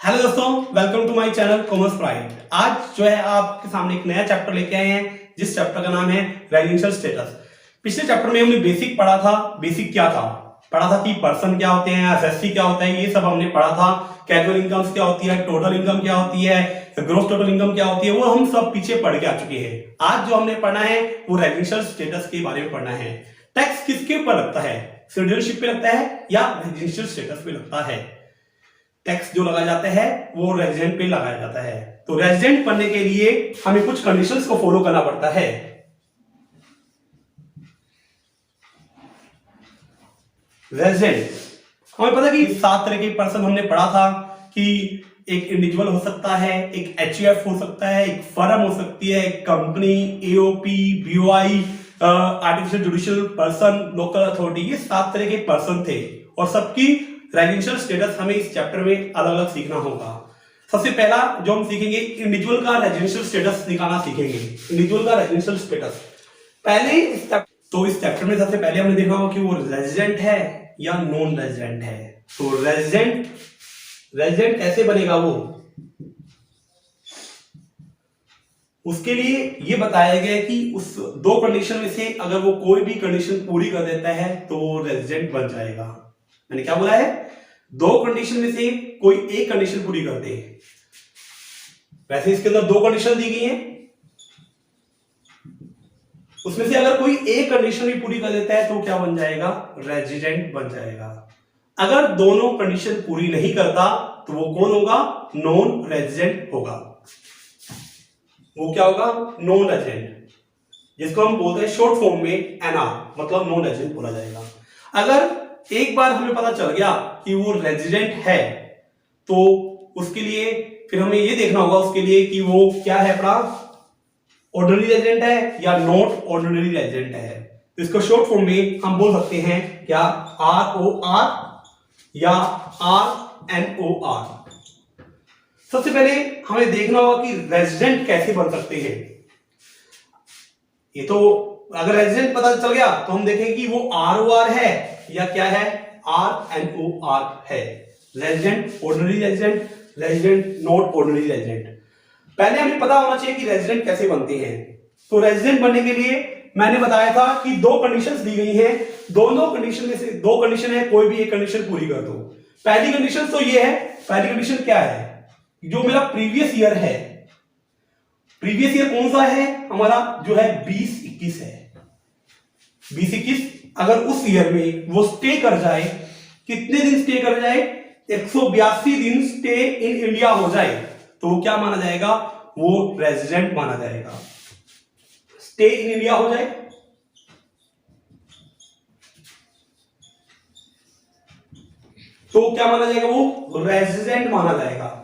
Hello दोस्तों, welcome to my channel commerce pride. आज जो है आपके सामने एक नया चैप्टर लेके आए हैं, जिस चैप्टर का नाम है रेजिडेंशियल स्टेटस। पिछले चैप्टर में हमने बेसिक पढ़ा था। बेसिक क्या था? पढ़ा था कि पर्सन क्या होते हैं, एसएससी क्या होता है, ये सब हमने पढ़ा था। कैजुअल इनकम्स क्या होती है, टोटल इनकम क्या होती है, ग्रोस टोटल इनकम क्या होती है, वो हम सब पीछे पढ़ के आ चुके हैं। आज जो हमने पढ़ना है वो रेजिडेंशियल स्टेटस के बारे में पढ़ना है। टैक्स किसके ऊपर लगता है? सिटीजनशिप पे लगता है या रेजिडेंशियल स्टेटस पे लगता है? टैक्स जो लगाया जाता है वो रेजिडेंट पे लगाया जाता है। तो रेजिडेंट बनने के लिए हमें कुछ कंडीशंस को फॉलो करना पड़ता है। रेजिडेंट, हमें पता है कि 7 तरह के पर्सन हमने पढ़ा था कि एक इंडिविजुअल हो सकता है, एक एचयूएफ हो सकता है, एक फर्म हो सकती है, एक company, AOP, BOI, artificial judicial person, local authority. ये 7 तरह के पर्सन थे और सबकी रेजिडेंशियल स्टेटस हमें इस चैप्टर में अलग अलग सीखना होगा। सबसे पहला जो हम सीखेंगे, इंडिविजुअल का रेजिडेंशियल स्टेटस निकालना सीखेंगे। इंडिविजुअल का रेजिडेंशियल स्टेटस पहले इस चैप्टर में सबसे पहले हमने देखा होगा कि वो रेजिडेंट है या नॉन रेजिडेंट है। तो रेजिडेंट कैसे बनेगा वो, उसके लिए ये बताया गया है कि उस 2 कंडीशन में से अगर वो कोई भी कंडीशन पूरी कर देता है तो वो रेजिडेंट बन जाएगा। मैंने क्या बोला है? 2 कंडीशन में से कोई एक कंडीशन पूरी कर दे। वैसे इसके अंदर 2 कंडीशन दी गई हैं, उसमें से अगर कोई एक कंडीशन भी पूरी कर देता है तो क्या बन जाएगा? रेजिडेंट बन जाएगा। अगर दोनों कंडीशन पूरी नहीं करता तो वो कौन होगा? नॉन रेजिडेंट होगा। वो क्या होगा? नॉन रेजिडेंट, जिसको हम बोलते हैं शॉर्ट फॉर्म में एनआर, मतलब नॉन रेजिडेंट बोला जाएगा। अगर एक बार हमें पता चल गया कि वो रेजिडेंट है तो उसके लिए फिर हमें ये देखना होगा उसके लिए कि वो क्या है, अपना ऑर्डिनरी रेजिडेंट है या नॉट ऑर्डिनरी रेजिडेंट है। तो इसको शॉर्ट फॉर्म में हम बोल सकते हैं क्या? ROR या RNOR। सबसे पहले हमें देखना होगा कि रेजिडेंट कैसे बन सकते हैं। ये तो अगर रेजिडेंट पता चल गया तो हम देखेंगे कि वो ROR है या क्या है, RNOR है। Resident ordinary resident, resident not ordinary resident. पहले हमें पता होना चाहिए कि रेजिडेंट कैसे बनते हैं। तो रेजिडेंट बनने के लिए मैंने बताया था कि 2 कंडीशंस दी गई हैं। दोनों कंडीशन में से 2 कंडीशन है, कोई भी एक कंडीशन पूरी कर दो। पहली कंडीशन तो ये है, पहली कंडीशन क्या है? जो मेरा प्रीवियस ईयर है, प्रीवियस ईयर कौन सा है हमारा? जो है 2021 है। 2021 अगर उस ईयर में वो स्टे कर जाए, कितने दिन स्टे कर जाए? 182 दिन स्टे इन इंडिया हो जाए तो वो क्या माना जाएगा? वो रेजिडेंट माना जाएगा। स्टे इन इंडिया हो जाए तो क्या माना जाएगा? वो रेजिडेंट माना जाएगा।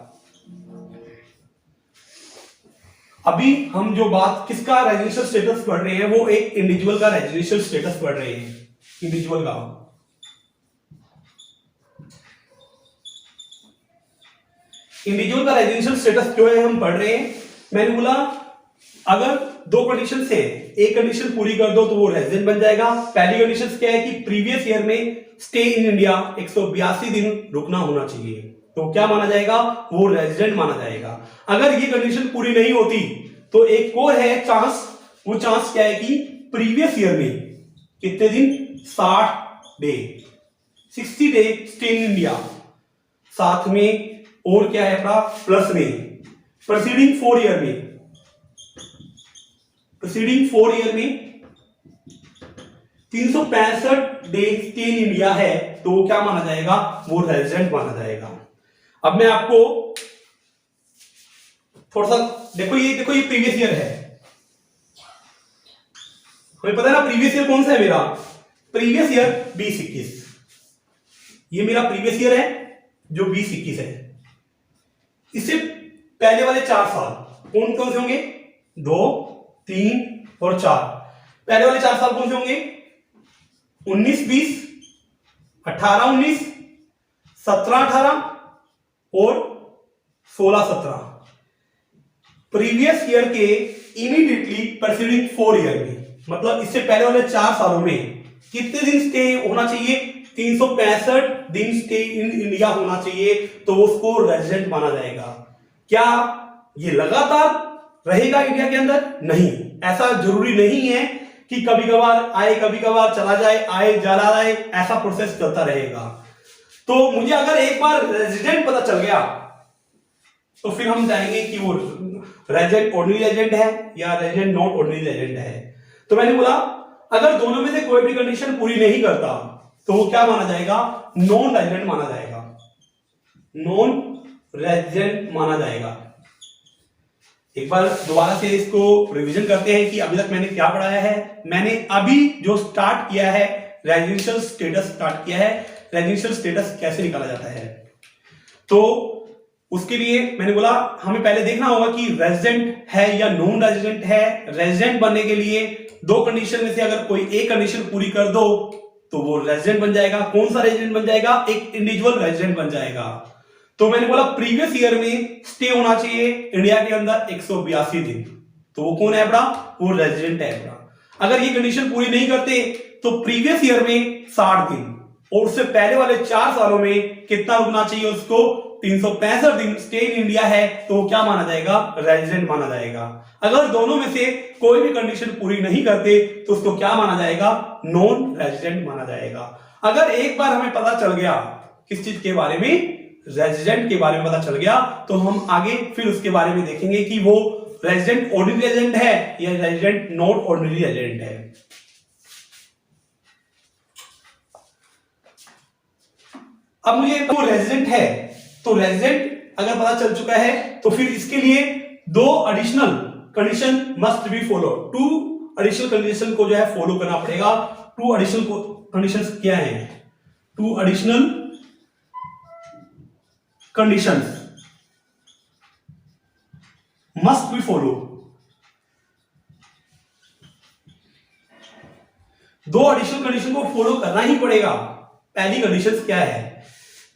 अभी हम जो बात किसका रेजिडेंशियल स्टेटस पढ़ रहे हैं, वो एक इंडिविजुअल का रेजिडेंशियल स्टेटस पढ़ रहे हैं। इंडिविजुअल का रेजिडेंशियल स्टेटस जो है हम पढ़ रहे हैं। मैंने बोला अगर 2 कंडीशन से एक कंडीशन पूरी कर दो तो वो रेजिडेंट बन जाएगा। पहली कंडीशन क्या है कि प्रीवियस ईयर में स्टे इन इंडिया 182 दिन रुकना होना चाहिए, तो क्या माना जाएगा? वो रेजिडेंट माना जाएगा। अगर ये कंडीशन पूरी नहीं होती तो एक और है चांस। वो चांस क्या है कि प्रीवियस ईयर में कितने दिन? 60 day, 60 day stay in India. साथ में और क्या है अपना प्लस में प्रोसीडिंग 4 ईयर में, प्रोसीडिंग 4 ईयर में 365 डे स्टे इन इंडिया है तो वो क्या माना जाएगा? वो रेजिडेंट माना जाएगा। अब मैं आपको थोड़ा सा देखो, ये प्रीवियस ईयर है। हमें पता है ना प्रीवियस ईयर कौन सा है मेरा? Previous year 2021। ये मेरा प्रीवियस ईयर है जो 2021 है। इससे पहले वाले 4 साल कौन कौन से होंगे? 2, 3 और 4। पहले वाले 4 साल कौन से होंगे? 19-20, 18-19, 17-18 और 16-17। प्रीवियस ईयर के इमीडिएटली प्रीसीडिंग 4 ईयर में, मतलब इससे पहले वाले 4 सालों में कितने दिन स्टे होना चाहिए? 365 दिन स्टे इन इंडिया होना चाहिए तो उसको रेजिडेंट माना जाएगा। क्या ये लगातार रहेगा इंडिया के अंदर? नहीं, ऐसा जरूरी नहीं है कि कभी कभार आए कभी कभार चला जाए, आए चला जाए, ऐसा प्रोसेस चलता रहेगा। तो मुझे अगर एक बार रेजिडेंट पता चल गया तो फिर हम जाएंगे कि वो रेजिडेंट ऑर्डिनरी रेजिडेंट है या रेजिडेंट नॉट ऑर्डिनरी रेजिडेंट है। तो मैंने बोला अगर दोनों में से कोई भी कंडीशन पूरी नहीं करता तो वो क्या माना जाएगा? नॉन रेजिडेंट माना जाएगा, नॉन रेजिडेंट माना जाएगा। एक बार दोबारा से इसको रिवीजन करते हैं कि अभी तक मैंने क्या पढ़ाया है। मैंने अभी जो स्टार्ट किया है रेजिडेंशियल स्टेटस स्टार्ट किया है, रेजिडेंशियल स्टेटस कैसे निकाला जाता है। तो उसके लिए मैंने बोला हमें पहले देखना होगा कि रेजिडेंट है या नॉन रेजिडेंट है। रेजिडेंट बनने के लिए दो कंडीशन में से अगर कोई एक कंडीशन पूरी कर दो तो वो रेजिडेंट बन जाएगा। कौन सा रेजिडेंट बन जाएगा? एक इंडिविजुअल रेजिडेंट बन जाएगा। तो मैंने बोला प्रीवियस ईयर में स्टे होना चाहिए इंडिया के अंदर 182 दिन, तो वो कौन है बड़ा? वो रेजिडेंट है बड़ा। अगर ये कंडीशन पूरी नहीं करते तो प्रीवियस ईयर में 60 दिन और उससे पहले वाले 4 सालों में कितना रुकना चाहिए उसको? 365 दिन स्टे इन इंडिया है तो वो क्या माना जाएगा? रेजिडेंट माना जाएगा। अगर दोनों में से कोई भी कंडीशन पूरी नहीं करते तो उसको क्या माना जाएगा? नॉन रेजिडेंट माना जाएगा। अगर एक बार हमें पता चल गया किस चीज के बारे में? रेजिडेंट के बारे में पता चल गया तो हम आगे फिर उसके बारे में देखेंगे कि वो रेजिडेंट ऑर्डिनरी रेजिडेंट है या रेजिडेंट नॉट ऑर्डिनरी रेजिडेंट है। अब मुझे वो रेजिडेंट है तो रेजिडेंट अगर पता चल चुका है तो फिर इसके लिए दो additional condition must be follow. 2 additional condition को जो है फॉलो करना पड़ेगा। 2 एडिशनल कंडीशंस क्या हैं? 2 additional conditions must be follow. 2 additional condition को फॉलो करना ही पड़ेगा। पहली कंडीशन क्या है?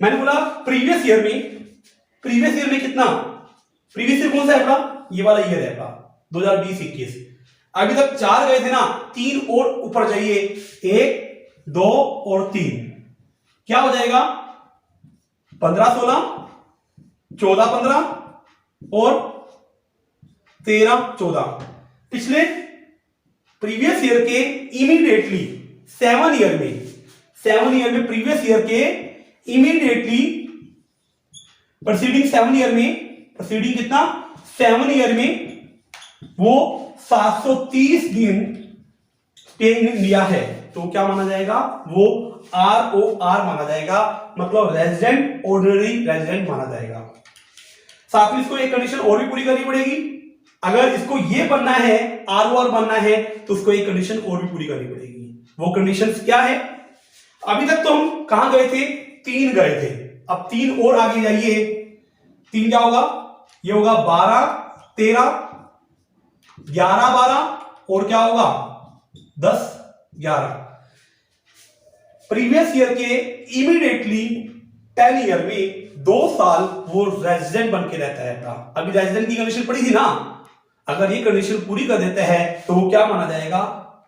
मैंने बोला प्रीवियस ईयर में कितना? प्रीवियस ईयर कौन सा है अपना? ये वाला ईयर है अपना 2020-21। अभी तक 4 गए थे ना, 3 और ऊपर जाइए, 1 2 और 3, क्या हो जाएगा? 15-16, 14-15 और 13-14। पिछले प्रीवियस ईयर के इमीडिएटली 7 ईयर में प्रीवियस ईयर के इमीडिएटली प्रोसीडिंग 7 ईयर में, प्रोसीडिंग कितना? 7 ईयर में वो 730 दिन स्टे इन इंडिया है तो क्या माना जाएगा? वो ROR माना जाएगा, मतलब रेजिडेंट ऑर्डिनरी रेजिडेंट माना जाएगा। साथ में इसको एक कंडीशन और भी पूरी करनी पड़ेगी। अगर इसको ये बनना है, ROR बनना है, तो उसको एक कंडीशन और भी पूरी करनी पड़ेगी। वो कंडीशन क्या है? अभी तक तो हम कहां गए थे? 3 गए थे। अब 3 और आगे जाइए, 3 क्या होगा? ये होगा 12 13 11 12 और क्या होगा? 10 11। प्रीवियस ईयर के इमीडिएटली 10 ईयर में 2 साल वो रेजिडेंट बन के रहता है। अभी रेजिडेंट की कंडीशन पड़ी थी ना, अगर ये कंडीशन पूरी कर देता है तो वो क्या माना जाएगा?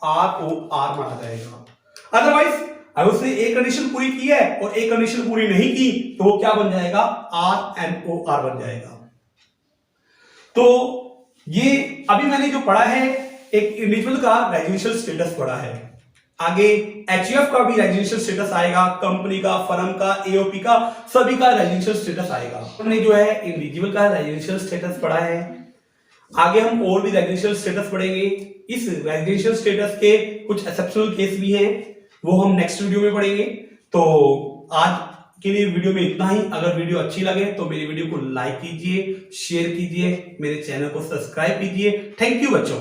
ROR माना जाएगा। अदरवाइज अगर उसने एक कंडीशन पूरी की है और एक कंडीशन पूरी नहीं की तो वो क्या बन जाएगा? RNOR बन जाएगा। तो ये अभी मैंने जो पढ़ा है एक इंडिविजुअल का रेजिडेंशियल स्टेटस पढ़ा है। आगे HUF का भी रेजिडेंशियल स्टेटस आएगा, कंपनी का, फर्म का, AOP का, सभी का रेजिडेंशियल स्टेटस आएगा। हमने जो है इंडिविजुअल का रेजिडेंशियल स्टेटस पढ़ा है। आगे हम और भी रेजिडेंशियल स्टेटस पढ़ेंगे। इस रेजिडेंशियल स्टेटस के कुछ एक्सेप्शनल केस भी हैं, वो हम नेक्स्ट वीडियो में पढ़ेंगे। तो आज के लिए वीडियो में इतना ही। अगर वीडियो अच्छी लगे तो मेरी वीडियो को लाइक कीजिए, शेयर कीजिए, मेरे चैनल को सब्सक्राइब कीजिए। थैंक यू बच्चों।